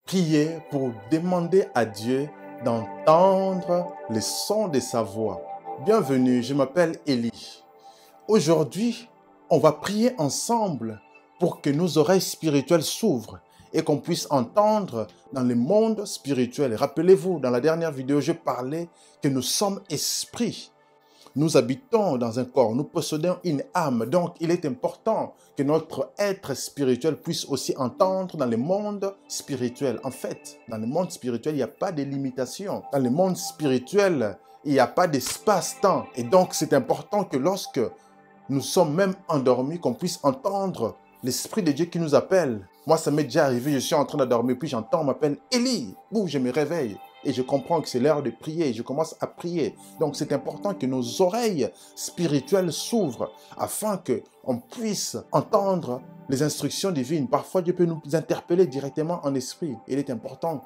Priez pour demander à Dieu d'entendre les sons de sa voix. Bienvenue, je m'appelle Élie. Aujourd'hui, on va prier ensemble pour que nos oreilles spirituelles s'ouvrent et qu'on puisse entendre dans le monde spirituel. Rappelez-vous, dans la dernière vidéo, je parlais que nous sommes esprits. Nous habitons dans un corps, nous possédons une âme. Donc, il est important que notre être spirituel puisse aussi entendre dans le monde spirituel. En fait, dans le monde spirituel, il n'y a pas de limitation. Dans le monde spirituel, il n'y a pas d'espace-temps. Et donc, c'est important que lorsque nous sommes même endormis, qu'on puisse entendre l'Esprit de Dieu qui nous appelle. Moi, ça m'est déjà arrivé, je suis en train de dormir, puis j'entends, on m'appelle Élie. Ouh, je me réveille. Et je comprends que c'est l'heure de prier. Je commence à prier. Donc, c'est important que nos oreilles spirituelles s'ouvrent afin qu'on puisse entendre les instructions divines. Parfois, Dieu peut nous interpeller directement en esprit. Il est important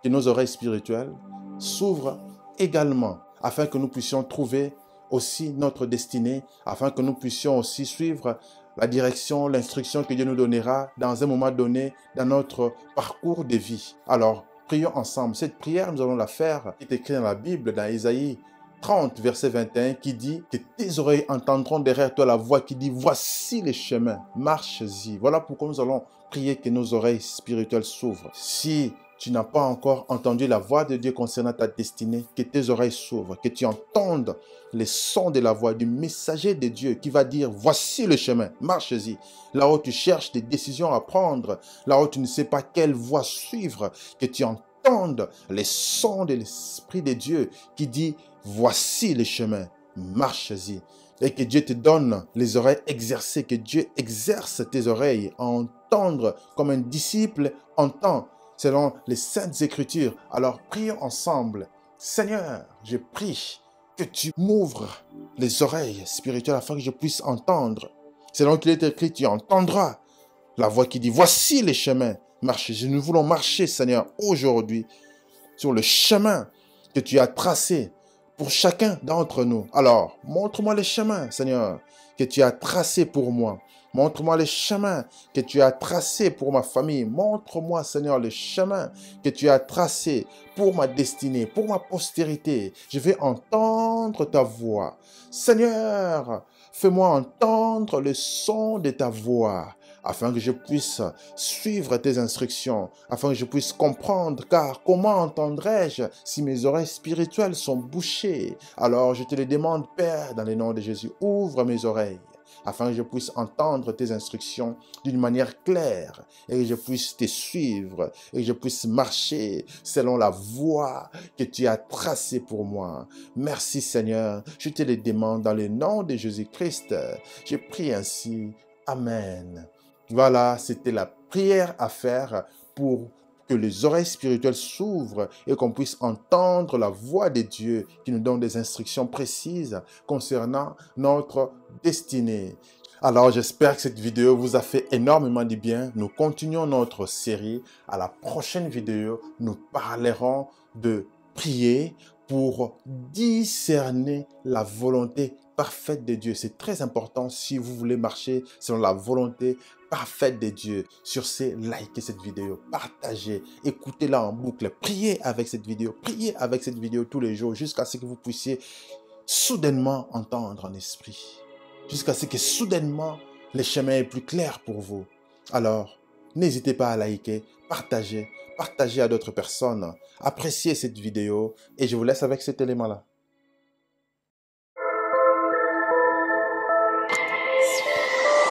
que nos oreilles spirituelles s'ouvrent également afin que nous puissions trouver aussi notre destinée, afin que nous puissions aussi suivre la direction, l'instruction que Dieu nous donnera dans un moment donné dans notre parcours de vie. Alors, prions ensemble. Cette prière, nous allons la faire, qui est écrite dans la Bible, dans Ésaïe 30, verset 21, qui dit que tes oreilles entendront derrière toi la voix qui dit « Voici les chemins, marche-y ». Voilà pourquoi nous allons prier que nos oreilles spirituelles s'ouvrent. Si tu n'as pas encore entendu la voix de Dieu concernant ta destinée, que tes oreilles s'ouvrent, que tu entendes les sons de la voix du messager de Dieu qui va dire « Voici le chemin, marche-y ». Là où tu cherches des décisions à prendre, là où tu ne sais pas quelle voie suivre, que tu entendes les sons de l'Esprit de Dieu qui dit « Voici le chemin, marche-y ». Et que Dieu te donne les oreilles exercées, que Dieu exerce tes oreilles à entendre comme un disciple entend, selon les Saintes Écritures. Alors prions ensemble. Seigneur, je prie que tu m'ouvres les oreilles spirituelles afin que je puisse entendre. Selon qu'il est écrit, tu entendras la voix qui dit, voici les chemins, marchez. Nous voulons marcher, Seigneur, aujourd'hui, sur le chemin que tu as tracé pour chacun d'entre nous. Alors, montre-moi les chemins, Seigneur, que tu as tracés pour moi. Montre-moi les chemins que tu as tracés pour ma famille. Montre-moi, Seigneur, les chemins que tu as tracés pour ma destinée, pour ma postérité. Je vais entendre ta voix. Seigneur, fais-moi entendre le son de ta voix, afin que je puisse suivre tes instructions, afin que je puisse comprendre, car comment entendrai-je si mes oreilles spirituelles sont bouchées? Alors je te le demande, Père, dans le nom de Jésus, ouvre mes oreilles, afin que je puisse entendre tes instructions d'une manière claire et que je puisse te suivre et que je puisse marcher selon la voie que tu as tracée pour moi. Merci Seigneur, je te le demande dans le nom de Jésus-Christ. Je prie ainsi. Amen. Voilà, c'était la prière à faire pour que les oreilles spirituelles s'ouvrent et qu'on puisse entendre la voix de Dieu qui nous donne des instructions précises concernant notre destinée. Alors, j'espère que cette vidéo vous a fait énormément de bien. Nous continuons notre série. À la prochaine vidéo, nous parlerons de prier pour discerner la volonté parfaite de Dieu. C'est très important si vous voulez marcher selon la volonté parfaite de Dieu. Sur ce, likez cette vidéo, partagez, écoutez-la en boucle, priez avec cette vidéo tous les jours jusqu'à ce que vous puissiez soudainement entendre en esprit. Jusqu'à ce que soudainement les chemins soient plus clairs pour vous. Alors, n'hésitez pas à liker, partagez à d'autres personnes, appréciez cette vidéo et je vous laisse avec cet élément-là.